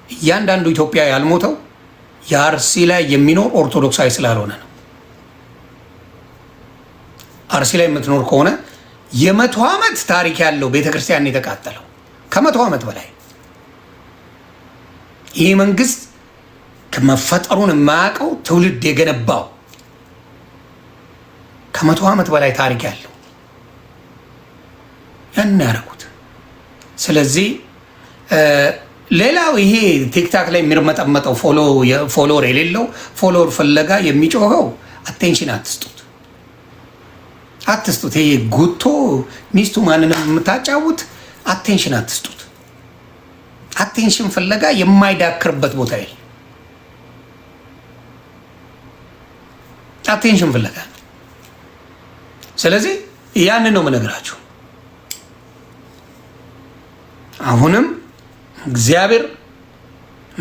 እያንዳንዱ ኢትዮጵያ ያልሞተው የአርሲ ላይ የሚኖር ኦርቶዶክሳዊ ስላልሆነ ነው። አርሲ ላይ የምትኖር ከሆነ የ100 ዓመት ታሪክ ያለው ቤተክርስቲያን የተቃጠለው ከ100 ዓመት በላይ ይህ መንግስት ከመፈጠሩን የማያውቀው ትውልድ የገነባው ከ100 ዓመት በላይ ታሪክ ያለው ያን ያደረጉት። ስለዚህ ሌላው ይሄ ቲክታክ ላይ የሚርመጠመጠው ፎሎወር የሌለው ፎሎወር ፍለጋ የሚጮኸው አቴንሽን አትስጡት። ይሄ ጉቶ ሚስቱ ማንንም የምታጫውት አቴንሽን አትስጡት። አቴንሽን ፍለጋ የማይዳክርበት ቦታ የለ። አቴንሽን ፍለጋ። ስለዚህ ያንን ነው የምነግራችሁ። አሁንም እግዚአብሔር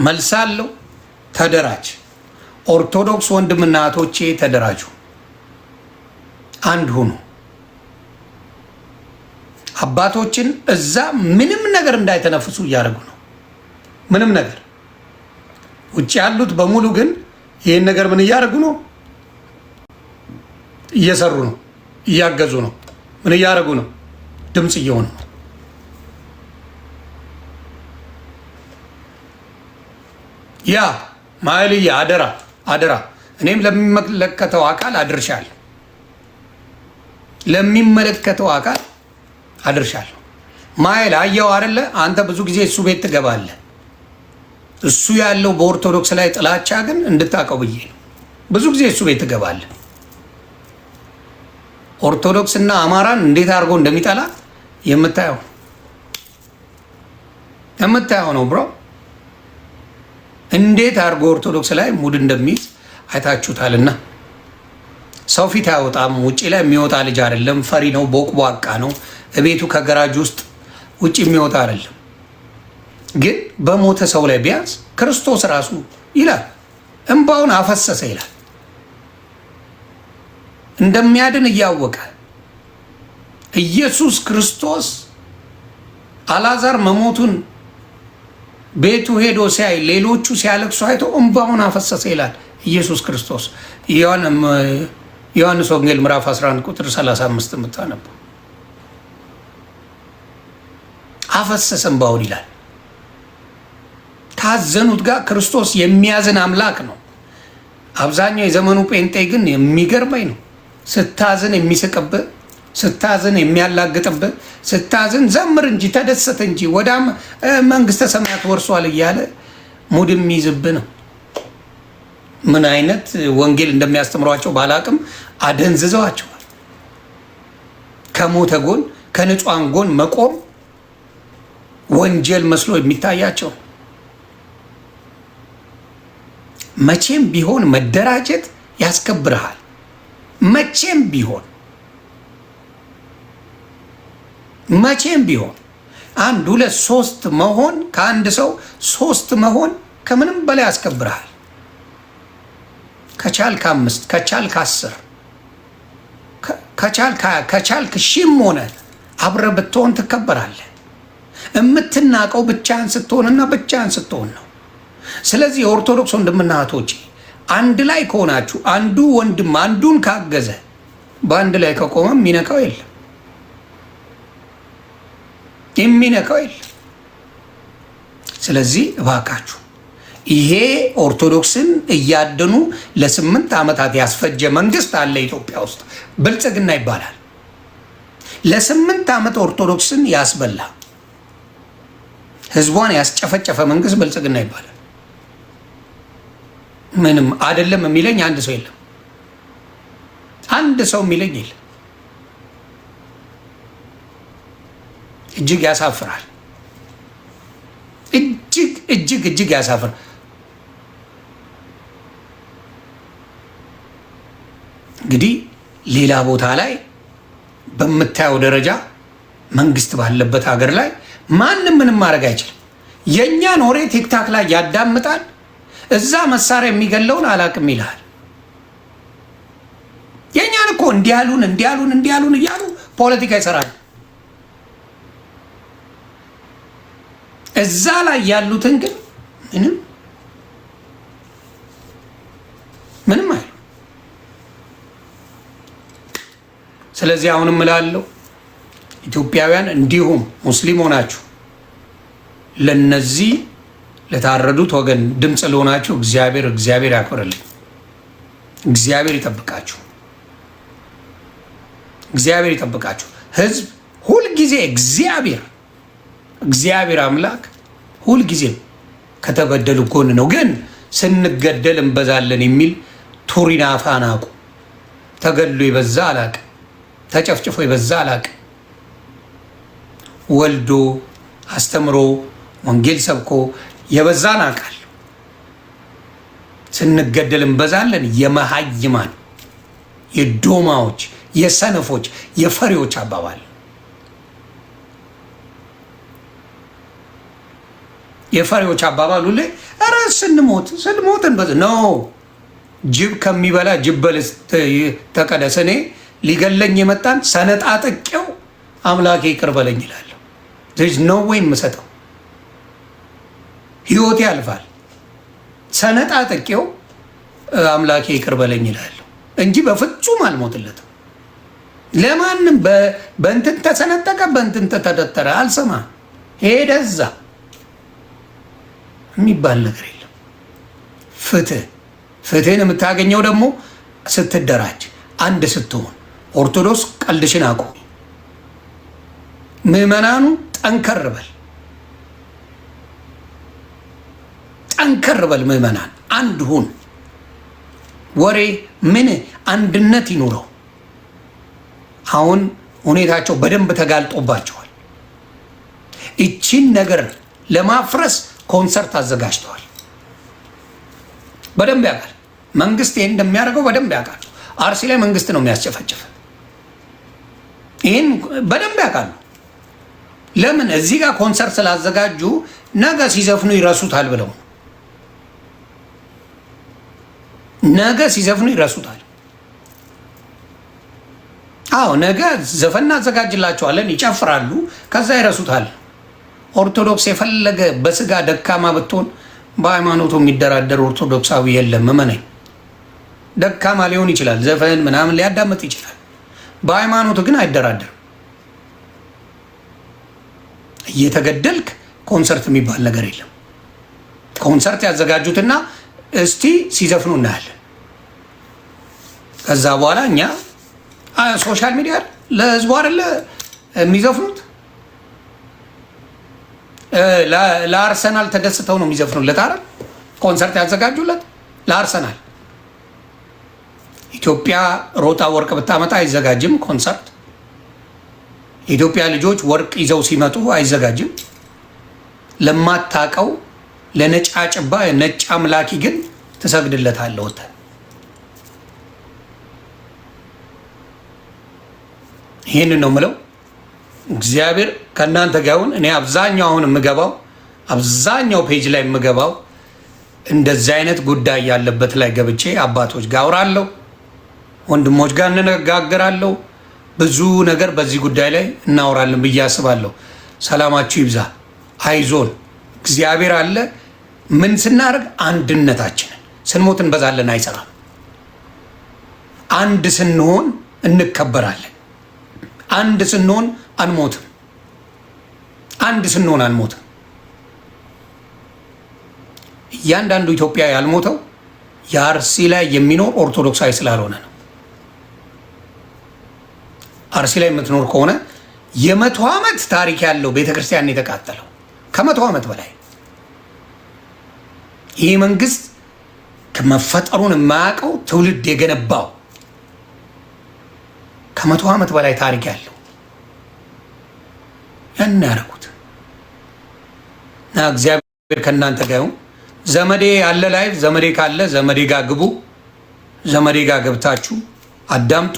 መልሳለሁ። ተደራጅ። ኦርቶዶክስ ወንድምና እህቶቼ ተደራጁ፣ አንድ ሁኑ። አባቶችን እዛ ምንም ነገር እንዳይተነፍሱ እያደረጉ ነው። ምንም ነገር ውጭ ያሉት በሙሉ ግን ይህን ነገር ምን እያደረጉ ነው? እየሰሩ ነው፣ እያገዙ ነው። ምን እያደረጉ ነው? ድምፅ እየሆኑ ነው። ያ ማይልያ አደራ እኔም ለሚመለከተው አካል አድርሻለሁ። ለሚመለከተው አካል አድርሻለሁ። ማይል አየው አይደለ? አንተ ብዙ ጊዜ እሱ ቤት ትገባለህ። እሱ ያለው በኦርቶዶክስ ላይ ጥላቻ ግን እንድታውቀው ብዬ ነው። ብዙ ጊዜ እሱ ቤት ትገባለህ። ኦርቶዶክስና አማራን እንዴት አድርጎ እንደሚጠላ የምታየው ነው ብሮ። እንዴት አድርጎ ኦርቶዶክስ ላይ ሙድ እንደሚይዝ አይታችሁታልና። ሰው ፊት አያወጣም። ውጪ ላይ የሚወጣ ልጅ አይደለም። ፈሪ ነው፣ ቦቅቧቃ ነው። እቤቱ ከገራጅ ውስጥ ውጪ የሚወጣ አይደለም። ግን በሞተ ሰው ላይ ቢያንስ ክርስቶስ ራሱ ይላል እንባውን አፈሰሰ ይላል። እንደሚያድን እያወቀ ኢየሱስ ክርስቶስ አልዓዛር መሞቱን ቤቱ ሄዶ ሲያይ ሌሎቹ ሲያለቅሱ አይቶ እንባውን አፈሰሰ ይላል ኢየሱስ ክርስቶስ። ዮሐንስ ወንጌል ምዕራፍ 11 ቁጥር 35 የምታነቡ አፈሰሰ እንባውን ይላል። ካዘኑት ጋር ክርስቶስ የሚያዝን አምላክ ነው። አብዛኛው የዘመኑ ጴንጤ ግን የሚገርመኝ ነው። ስታዝን የሚስቅብህ፣ ስታዝን የሚያላግጥብህ፣ ስታዝን ዘምር እንጂ ተደሰት እንጂ ወደ መንግስተ ሰማያት ወርሷል እያለ ሙድ የሚይዝብህ ነው። ምን አይነት ወንጌል እንደሚያስተምሯቸው ባላቅም አደንዝዘዋቸዋል። ከሞተ ጎን ከንጹሐን ጎን መቆም ወንጀል መስሎ የሚታያቸው። መቼም ቢሆን መደራጀት ያስከብርሃል። መቼም ቢሆን አንድ ሁለት ሶስት መሆን ከአንድ ሰው ሶስት መሆን ከምንም በላይ ያስከብርሃል። ከቻልክ 5 ከቻልክ 10 ከቻልክ 1000 ሆነ አብረህ ብትሆን ትከበራለህ። የምትናቀው ብቻህን ስትሆንና ብቻህን ስትሆን ነው። ስለዚህ የኦርቶዶክስ ወንድምና እህቶቼ አንድ ላይ ከሆናችሁ፣ አንዱ ወንድም አንዱን ካገዘ፣ በአንድ ላይ ከቆመ የሚነካው የለም። ስለዚህ እባካችሁ ይሄ ኦርቶዶክስን እያደኑ ለ8 ዓመታት ያስፈጀ መንግስት አለ ኢትዮጵያ ውስጥ። ብልጽግና ይባላል። ለ8 ዓመት ኦርቶዶክስን ያስበላ ህዝቧን ያስጨፈጨፈ መንግስት ብልጽግና ይባላል። ምንም አይደለም የሚለኝ አንድ ሰው የለም። አንድ ሰው የሚለኝ የለም። እጅግ ያሳፍራል። እጅግ ያሳፍራል። እንግዲህ ሌላ ቦታ ላይ በምታየው ደረጃ መንግስት ባለበት ሀገር ላይ ማንም ምንም ማድረግ አይችልም። የእኛን ወሬ ቲክታክ ላይ ያዳምጣል። እዛ መሳሪያ የሚገለውን አላቅም ይልሃል። የእኛን እኮ እንዲያሉን እያሉ ፖለቲካ ይሰራል። እዛ ላይ ያሉትን ግን ምንም አይሉ። ስለዚህ አሁንም እላለሁ ኢትዮጵያውያን እንዲሁም ሙስሊም ሆናችሁ ለነዚህ ለታረዱት ወገን ድምፅ ለሆናችሁ እግዚአብሔር ያክብርልኝ። እግዚአብሔር ይጠብቃችሁ። እግዚአብሔር ይጠብቃችሁ። ህዝብ ሁልጊዜ እግዚአብሔር አምላክ ሁልጊዜም ከተበደሉ ጎን ነው። ግን ስንገደል እንበዛለን የሚል ቱሪን አፋናቁ። ተገድሎ የበዛ አላቅም፣ ተጨፍጭፎ የበዛ አላቅም። ወልዶ አስተምሮ ወንጌል ሰብኮ የበዛን አውቃለሁ። ስንገደል እንበዛለን የመሃይማን የዶማዎች የሰነፎች የፈሪዎች አባባል። የፈሪዎች አባባል ሁሌ ኧረ ስንሞት ነው። ጅብ ከሚበላ ጅብ በልስ ተቀደስ። እኔ ሊገለኝ የመጣን ሰነጣጠቄው አምላኬ ይቅር በለኝ ይላለሁ። ነው ወይ የምሰጠው ህይወት ያልፋል። ሰነጣጠቄው አምላኬ ይቅር በለኝ ይላለሁ እንጂ በፍጹም አልሞትለትም። ለማንም በእንትን ተሰነጠቀ በእንትን ተተደተረ አልሰማ ሄደ እዛ የሚባል ነገር የለም። ፍትህን የምታገኘው ደግሞ ስትደራጅ፣ አንድ ስትሆን። ኦርቶዶክስ ቀልድሽን አቁሚ። ምዕመናኑ ጠንከር በል ምዕመናን አንድ ሁን። ወሬ ምን አንድነት ይኑረው። አሁን ሁኔታቸው በደንብ ተጋልጦባቸዋል። እቺን ነገር ለማፍረስ ኮንሰርት አዘጋጅተዋል። በደንብ ያውቃል መንግስት ይህን እንደሚያደርገው በደንብ ያውቃል። አርሲ ላይ መንግስት ነው የሚያስጨፈጭፍ። ይህን በደንብ ያውቃሉ። ለምን እዚህ ጋር ኮንሰርት ስላዘጋጁ ነገ ሲዘፍኑ ይረሱታል ብለው ይረሱታል። አዎ ነገ ዘፈን እናዘጋጅላቸዋለን፣ ይጨፍራሉ፣ ከዛ ይረሱታል። ኦርቶዶክስ የፈለገ በስጋ ደካማ ብትሆን በሃይማኖቱ የሚደራደር ኦርቶዶክሳዊ የለም። እመነኝ። ደካማ ሊሆን ይችላል፣ ዘፈን ምናምን ሊያዳምጥ ይችላል፣ በሃይማኖቱ ግን አይደራደርም። እየተገደልክ ኮንሰርት የሚባል ነገር የለም። ኮንሰርት ያዘጋጁትና እስቲ ሲዘፍኑ እናያለን። ከዛ በኋላ እኛ ሶሻል ሚዲያ ለህዝቡ አይደለ የሚዘፍኑት። ለአርሰናል ተደስተው ነው የሚዘፍኑለት አይደል? ኮንሰርት ያዘጋጁለት ለአርሰናል። ኢትዮጵያ ሮጣ ወርቅ ብታመጣ አይዘጋጅም ኮንሰርት። የኢትዮጵያ ልጆች ወርቅ ይዘው ሲመጡ አይዘጋጅም። ለማታቀው ለነጫጭባ ነጭ አምላኪ ግን ትሰግድለታለህ ወተህ። ይህንን ነው የምለው። እግዚአብሔር ከእናንተ ጋር ይሁን። እኔ አብዛኛው ፔጅ ላይ የምገባው እንደዚህ አይነት ጉዳይ ያለበት ላይ ገብቼ አባቶች ጋር አወራለሁ፣ ወንድሞች ጋር እንነጋገራለሁ። ብዙ ነገር በዚህ ጉዳይ ላይ እናወራለን ብዬ አስባለሁ። ሰላማችሁ ይብዛ። አይዞን፣ እግዚአብሔር አለ። ምን ስናደርግ አንድነታችንን ስንሞት እንበዛለን፣ አይሰራም። አንድ ስንሆን እንከበራለን። አንድ ስንሆን አንሞትም። እያንዳንዱ ኢትዮጵያ ያልሞተው የአርሲ ላይ የሚኖር ኦርቶዶክሳዊ ስላልሆነ ነው። አርሲ ላይ የምትኖር ከሆነ የ100 ዓመት ታሪክ ያለው ቤተክርስቲያን የተቃጠለው ከ100 ዓመት በላይ። ይህ መንግስት ከመፈጠሩን የማያውቀው ትውልድ የገነባው ከ100 ዓመት በላይ ታሪክ ያለው ያን ያደረጉት እና እግዚአብሔር ከእናንተ ጋር ይሁን። ዘመዴ አለ ላይ ዘመዴ ካለ ዘመዴ ጋር ግቡ። ዘመዴ ጋር ገብታችሁ አዳምጡ።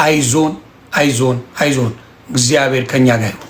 አይዞን፣ እግዚአብሔር ከኛ ጋር ይሁን።